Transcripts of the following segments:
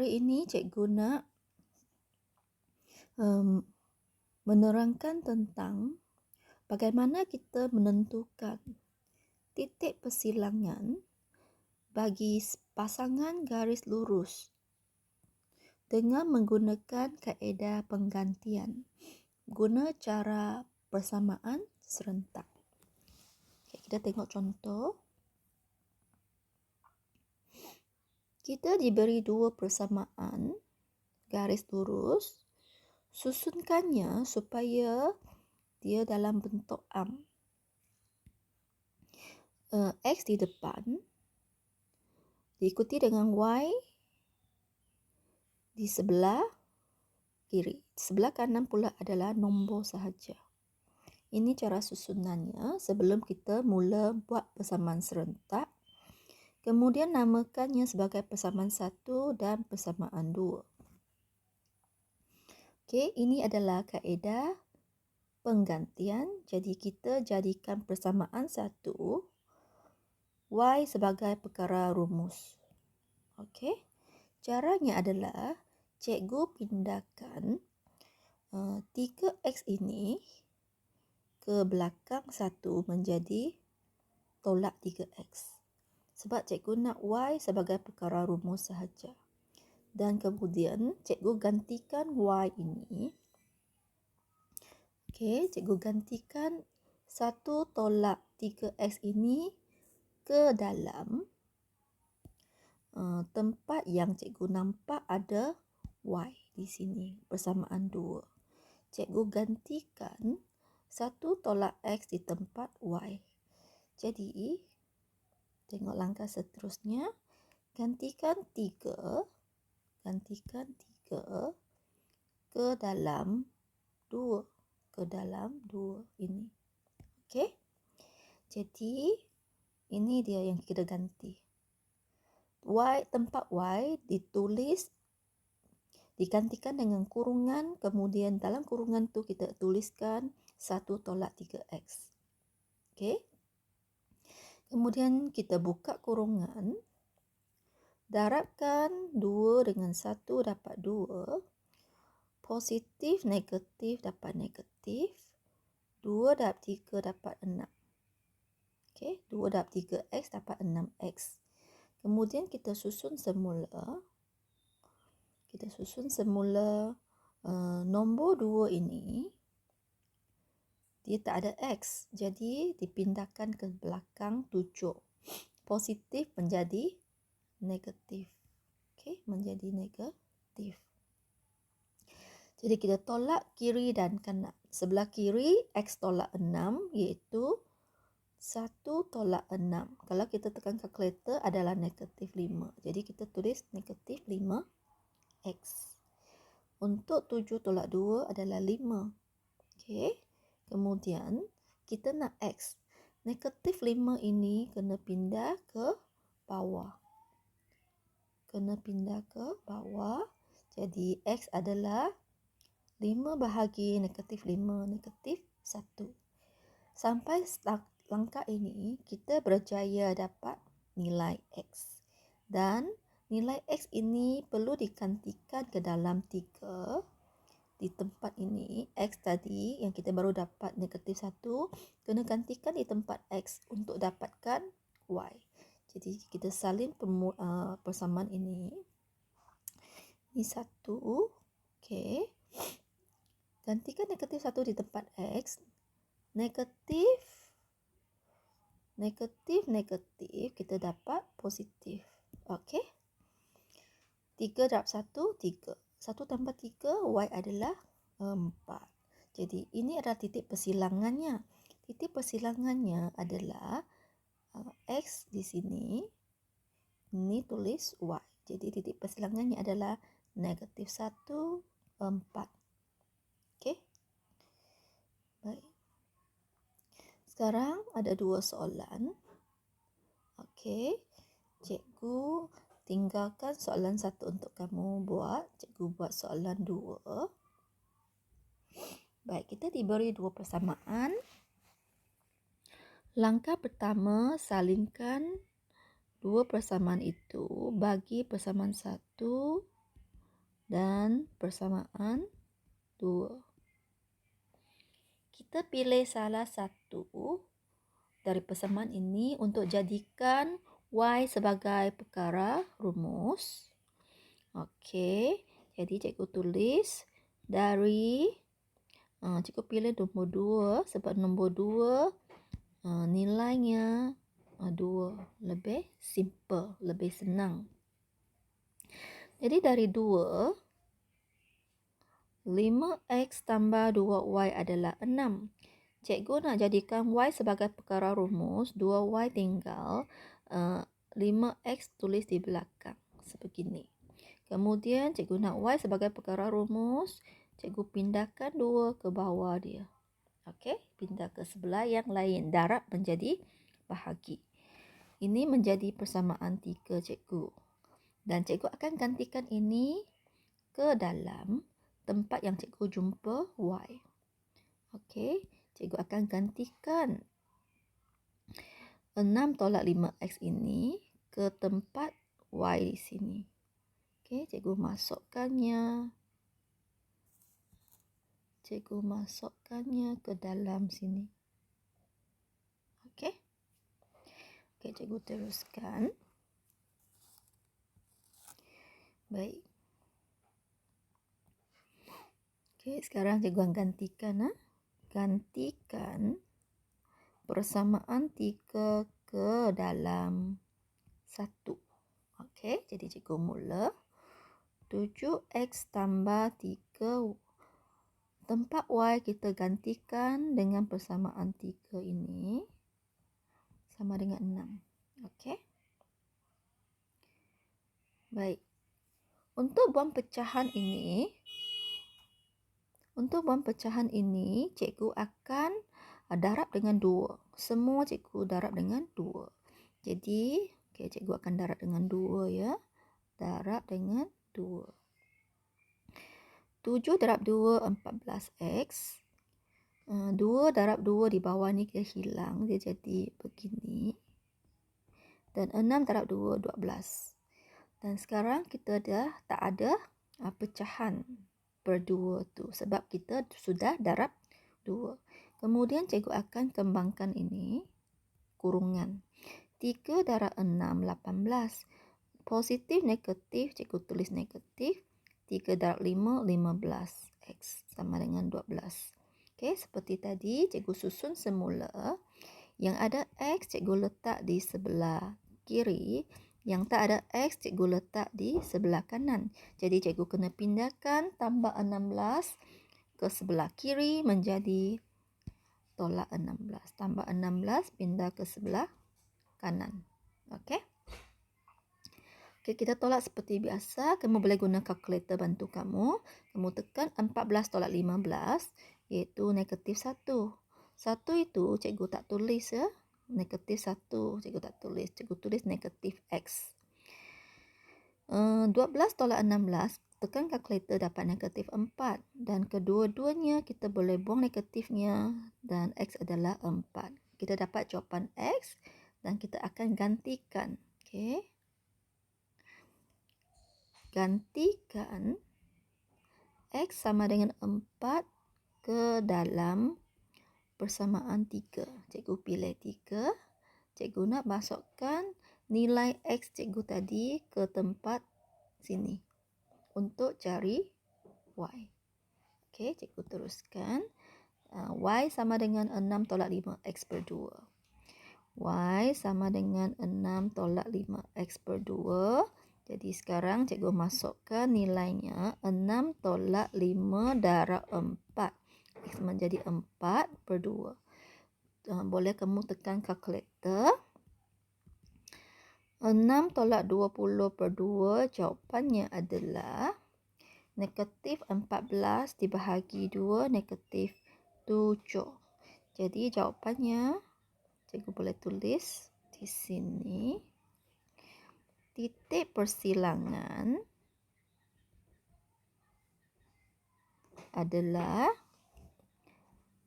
hari ini cikgu nak menerangkan tentang bagaimana kita menentukan titik persilangan bagi pasangan garis lurus dengan menggunakan kaedah penggantian guna cara persamaan serentak. Okay, kita tengok contoh. Kita diberi dua persamaan garis lurus, susunkannya supaya dia dalam bentuk am. X di depan diikuti dengan Y di sebelah kiri. Sebelah kanan pula adalah nombor sahaja. Ini cara susunannya sebelum kita mula buat persamaan serentak. Kemudian namakannya sebagai persamaan 1 dan persamaan 2. Okey, ini adalah kaedah penggantian. Jadi kita jadikan persamaan 1 Y sebagai perkara rumus. Okey. Caranya adalah cikgu pindahkan 3X ini ke belakang 1 menjadi tolak 3X. Sebab cikgu nak Y sebagai perkara rumus sahaja. Dan kemudian cikgu gantikan Y ini. Okey, cikgu gantikan 1 tolak 3X ini ke dalam tempat yang cikgu nampak ada Y di sini, persamaan 2. Cikgu gantikan 1 tolak X di tempat Y. Jadi, tengok langkah seterusnya. Gantikan 3 ke dalam 2. Ke dalam 2 ini. Okey. Jadi, ini dia yang kita ganti. Y, tempat Y digantikan dengan kurungan, kemudian dalam kurungan tu kita tuliskan 1 tolak 3X. Okey. Kemudian kita buka kurungan, darabkan 2 dengan 1 dapat 2, positif negatif dapat negatif, 2 darab 3 dapat 6. Okey, 2 darab 3X dapat 6X. Kemudian kita susun semula. Nombor 2 ini dia tak ada X. Jadi dipindahkan ke belakang 7. Positif menjadi negatif. Okey, menjadi negatif. Jadi kita tolak kiri dan kanan. Sebelah kiri X tolak 6 iaitu 1 tolak 6. Kalau kita tekan kalkulator adalah negatif 5. Jadi kita tulis negatif 5X. Untuk 7 tolak 2 adalah 5. Okey. Kemudian kita nak X. Negatif 5 ini kena pindah ke bawah. Jadi X adalah 5 bahagi negatif 5, negatif 1. Sampai langkah ini, kita berjaya dapat nilai X. Dan nilai X ini perlu digantikan ke dalam 3. Di tempat ini, X tadi yang kita baru dapat negatif 1, kena gantikan di tempat X untuk dapatkan Y. Jadi kita salin persamaan ini. Ini 1. Okey. Gantikan negatif 1 di tempat X. Negatif, kita dapat positif. Okey. 3 darab 1, 3. 1 tambah 3, Y adalah 4. Jadi ini adalah titik persilangannya. Titik persilangannya adalah X di sini. Ini tulis Y. Jadi titik persilangannya adalah negatif 1, 4. Okey. Baik. Sekarang ada 2 soalan. Okey. Cikgu tinggalkan soalan 1 untuk kamu buat. Cikgu buat soalan 2. Baik, kita diberi 2 persamaan. Langkah pertama, salinkan 2 persamaan itu bagi persamaan 1 dan persamaan 2. Kita pilih salah satu dari persamaan ini untuk jadikan Y sebagai perkara rumus. Okey, jadi cikgu tulis dari cikgu pilih nombor 2 sebab nombor 2 nilainya 2, lebih simple, lebih senang. Jadi dari 2, 5x tambah 2y adalah 6. Cikgu nak jadikan y sebagai perkara rumus, 2y tinggal 5x tulis di belakang sebegini. Kemudian cikgu nak y sebagai perkara rumus, cikgu pindahkan 2 ke bawah dia. Okey, pindah ke sebelah yang lain, darab menjadi bahagi. Ini menjadi persamaan 3 cikgu. Dan cikgu akan gantikan ini ke dalam tempat yang cikgu jumpa y. Okey, cikgu akan gantikan 6 tolak 5x ini ke tempat y di sini. Okey, cikgu masukkannya ke dalam sini. Okey. Okey, cikgu teruskan. Baik. Okey, sekarang cikgu akan gantikan persamaan 3 ke dalam 1. Okey, jadi cikgu mula 7x tambah 3. Tempat y kita gantikan dengan persamaan 3 ini sama dengan 6. Okey. Baik. Untuk buang pecahan ini, cikgu akan darab dengan 2. Semua cikgu darab dengan 2. Jadi, cikgu akan darab dengan 2 ya. Darab dengan 2. 7 darab 2, 14x. 2 darab 2 di bawah ni dia hilang. Dia jadi begini. Dan 6 darab 2, 12. Dan sekarang kita dah tak ada pecahan per 2 tu. Sebab kita sudah darab 2. Kemudian cikgu akan kembangkan ini. Kurungan. 3 darab 6, 18. Positif, negatif, cikgu tulis negatif. 3 darab 5, 15x sama dengan 12. Okey, seperti tadi cikgu susun semula. Yang ada x cikgu letak di sebelah kiri. Yang tak ada x cikgu letak di sebelah kanan. Jadi cikgu kena pindahkan tambah 16 ke sebelah kiri menjadi tolak 16. Tambah 16 pindah ke sebelah kanan. Okey. Okey, kita tolak seperti biasa. Kamu boleh guna kalkulator bantu kamu. Kamu tekan 14 tolak 15 iaitu negatif 1. 1 itu cikgu tak tulis ya. Negatif 1 cikgu tak tulis. Cikgu tulis negatif x. 12 tolak 16 tekan kalkulator dapat negatif 4. Dan kedua-duanya kita boleh buang negatifnya dan x adalah 4. Kita dapat jawapan x dan kita akan gantikan. Okey. Gantikan x sama dengan 4 ke dalam persamaan 3. Cikgu pilih 3. Cikgu nak masukkan nilai x cikgu tadi ke tempat sini untuk cari y. Okey, cikgu teruskan. Y sama dengan 6 tolak 5x per 2. Y sama dengan 6 tolak 5x per 2. Jadi sekarang cikgu masukkan nilainya 6 tolak 5 darab 4. X menjadi 4 per 2. Boleh kamu tekan kalkulator. 6 tolak 20 per 2 jawapannya adalah negatif 14 dibahagi 2 negatif 7. Jadi jawapannya cikgu boleh tulis di sini. Titik persilangan adalah,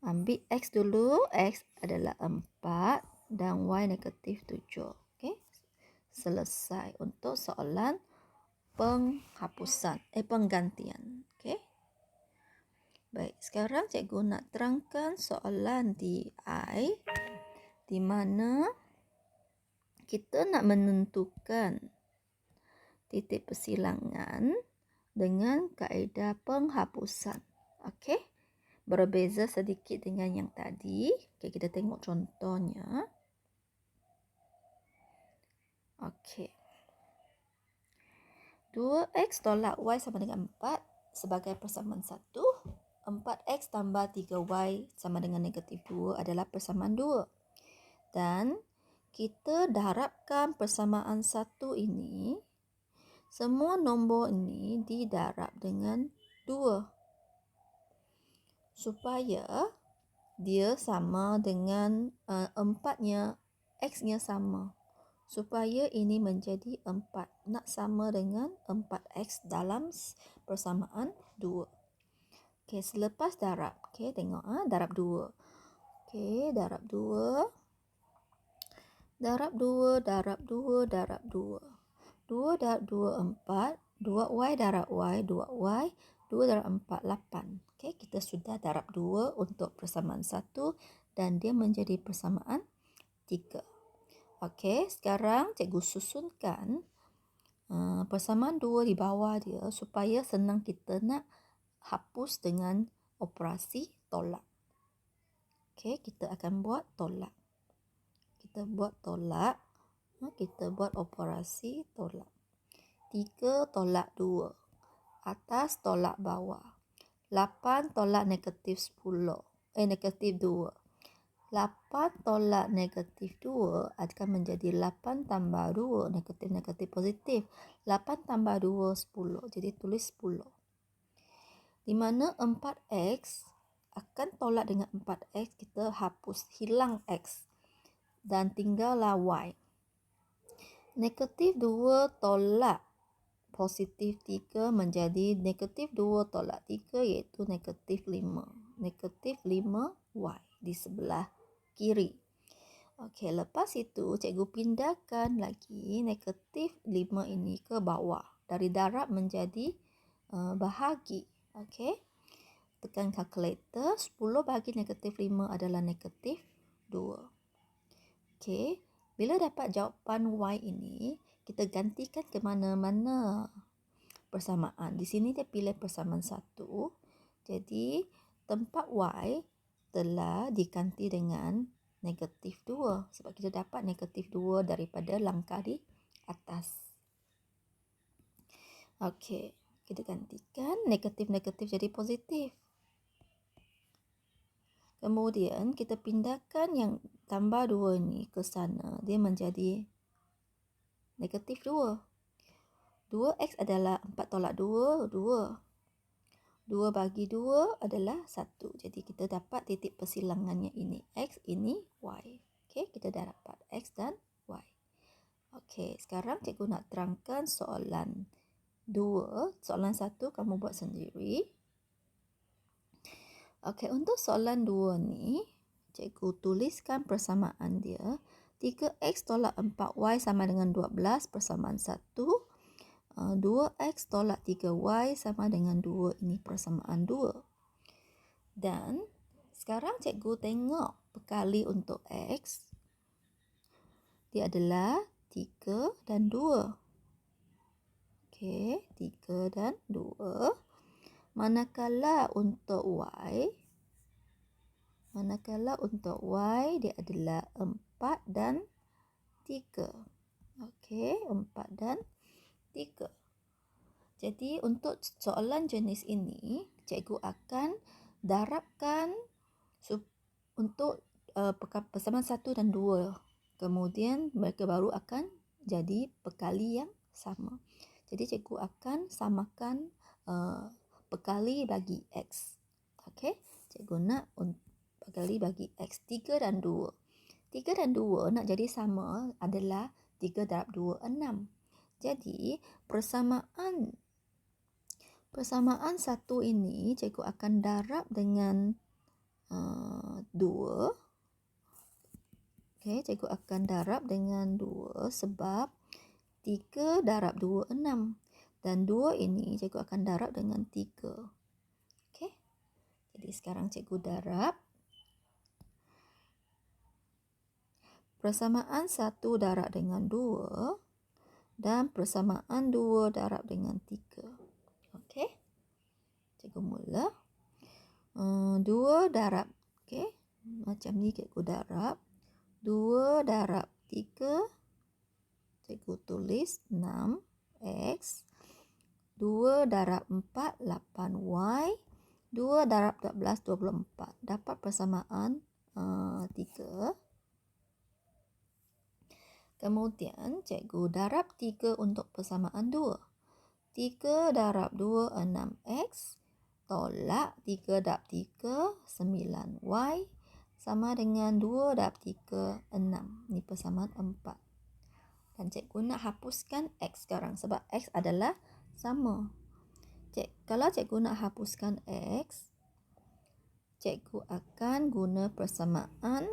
ambil x dulu, x adalah 4 dan y negatif 7. Okey, selesai untuk soalan penggantian. Okey. Baik, sekarang cikgu nak terangkan soalan DI di mana kita nak menentukan titik persilangan dengan kaedah penghapusan. Okey. Berbeza sedikit dengan yang tadi. Okey, kita tengok contohnya. Okey. 2x tolak y sama dengan 4 sebagai persamaan 1. 4x tambah 3y sama dengan negatif 2 adalah persamaan 2. Dan kita darabkan persamaan 1 ini, semua nombor ini didarab dengan 2. Supaya dia sama dengan 4-nya, x-nya sama. Supaya ini menjadi 4. Nak sama dengan 4x dalam persamaan 2. Okey, selepas darab. Okey, tengok darab 2. Okey, darab 2. Darab 2, darab 2, darab 2. 2 darab 2, 4. 2y darab y, 2y. 2 darab 4, 8. Okey, kita sudah darab 2 untuk persamaan 1 dan dia menjadi persamaan 3. Okey, sekarang cikgu susunkan persamaan 2 di bawah dia supaya senang kita nak hapus dengan operasi tolak. Okey, kita akan buat tolak. Kita buat tolak. Kita buat operasi tolak. 3 tolak 2. Atas tolak bawah. 8 tolak negatif 10. Negatif 2. 8 tolak negatif 2 akan menjadi 8 tambah 2, negatif positif. 8 tambah 2, 10. Jadi tulis 10. Di mana 4x akan tolak dengan 4x, kita hapus, hilang x. Dan tinggallah y. Negatif 2 tolak positif 3 menjadi negatif 2 tolak 3 iaitu negatif 5. Negatif 5y di sebelah kiri. Okey, lepas itu cikgu pindahkan lagi negatif 5 ini ke bawah. Dari darab menjadi bahagi. Okey. Tekan kalkulator. 10 bahagi negatif 5 adalah negatif 2. Okey. Bila dapat jawapan y ini, kita gantikan ke mana-mana persamaan. Di sini dia pilih persamaan 1. Jadi, tempat y telah diganti dengan negatif 2. Sebab kita dapat negatif 2 daripada langkah di atas. Okey, kita gantikan negatif-negatif jadi positif. Kemudian kita pindahkan yang tambah 2 ni ke sana. Dia menjadi negatif 2. 2x adalah 4 tolak 2, 2. 2 bagi 2 adalah 1. Jadi kita dapat titik persilangannya ini x, ini y. Okey, kita dah dapat x dan y. Okey, sekarang cikgu nak terangkan soalan 2. Soalan 1 kamu buat sendiri. Okey, untuk soalan 2 ni, cikgu tuliskan persamaan dia. 3x tolak 4y sama dengan 12 persamaan 1. 2x tolak 3y sama dengan 2. Ini persamaan 2. Dan sekarang cikgu tengok perkali untuk x. Dia adalah 3 dan 2. Okey, 3 dan 2. Manakala untuk y dia adalah 4 dan 3. Okey, 4 dan 3. Jadi untuk soalan jenis ini, cikgu akan darabkan untuk persamaan 1 dan 2. Kemudian mereka baru akan jadi perkali yang sama. Jadi cikgu akan samakan perkali bagi x. Okey, cikgu nak perkali bagi x. 3 dan 2. 3 dan 2 nak jadi sama adalah 3 darab 2, 6. Jadi, persamaan 1 ini cikgu akan darab dengan 2. Okey, cikgu akan darab dengan 2 sebab 3 darab 2, 6. Dan 2 ini cikgu akan darab dengan 3. Okey. Jadi sekarang cikgu darab. Persamaan 1 darab dengan 2 dan persamaan 2 darab dengan 3. Okey. Cikgu mula. 2 darab. Okey. Macam ni cikgu darab. 2 darab 3. Cikgu tulis 6x. 2 darab 4, 8y. 2 darab 14, 24. Dapat persamaan 3. Kemudian cikgu darab 3 untuk persamaan 2. 3 darab 2, 6x. Tolak 3 darab 3, 9y. Sama dengan 2 darab 3, 6. Ini persamaan 4. Dan cikgu nak hapuskan x sekarang sebab x adalah sama. Kalau cikgu nak hapuskan x, cikgu akan guna persamaan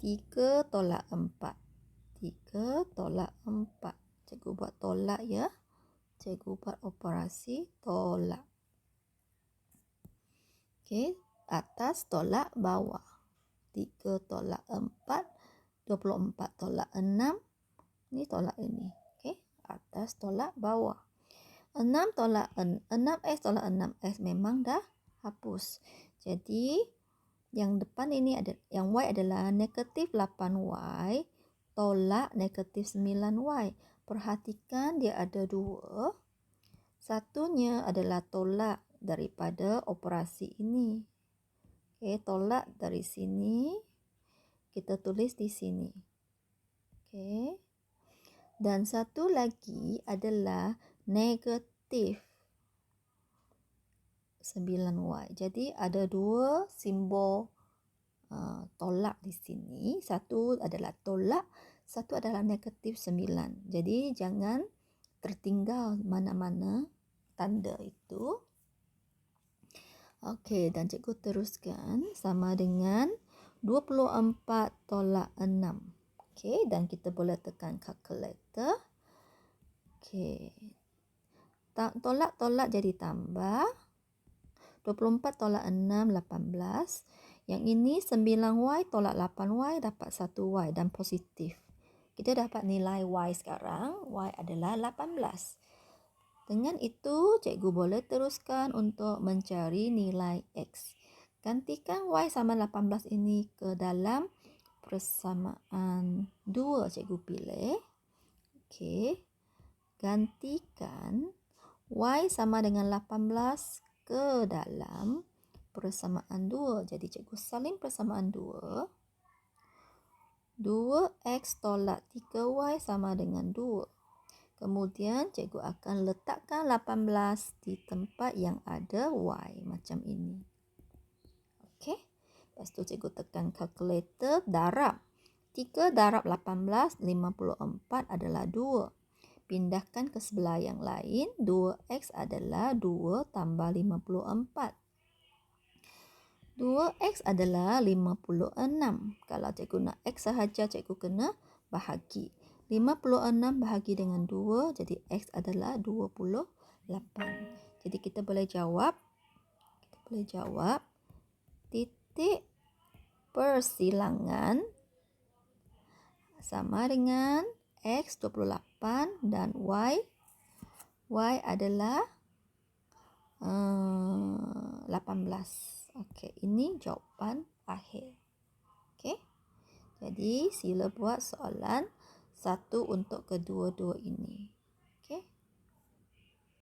3 tolak 4. 3 tolak 4. Cikgu buat tolak ya. Cikgu buat operasi tolak. Okey, atas tolak bawah. 3 tolak 4, 24 tolak 6. Ni tolak ini. Okey, atas tolak bawah. 6x tolak 6x memang dah hapus. Jadi yang depan ini ada, yang y adalah negatif 8y tolak negatif 9y. Perhatikan dia ada 2. Satunya adalah tolak daripada operasi ini. Okey, tolak dari sini. Kita tulis di sini. Okey. Dan satu lagi adalah negatif 9y. Jadi ada 2 simbol tolak di sini. Satu adalah tolak, satu adalah negatif 9. Jadi jangan tertinggal mana-mana tanda itu. Okey, dan cikgu teruskan sama dengan 24 tolak 6. Okey, dan kita boleh tekan calculator. Okey. Tolak jadi tambah. 24 tolak 6, 18. Yang ini 9y tolak 8y dapat 1y dan positif. Kita dapat nilai y sekarang. Y adalah 18. Dengan itu, cikgu boleh teruskan untuk mencari nilai x. Gantikan y sama 18 ini ke dalam persamaan 2. Cikgu pilih. Okey. Gantikan y sama dengan 18 ke dalam persamaan 2. Jadi cikgu salin persamaan 2. 2x tolak 3y sama dengan 2. Kemudian cikgu akan letakkan 18 di tempat yang ada y macam ini. Okey. Lepas tu cikgu tekan calculator, darab. 3 darab 18, 54 adalah 2. Pindahkan ke sebelah yang lain. 2x adalah 2 tambah 54. 2x adalah 56. Kalau cikgu nak x sahaja, cikgu kena bahagi. 56 bahagi dengan 2, jadi x adalah 28. Jadi kita boleh jawab. Titik persilangan sama dengan x 28 dan y adalah 18. Okey, ini jawapan akhir. Okey. Jadi sila buat soalan 1 untuk kedua-dua ini.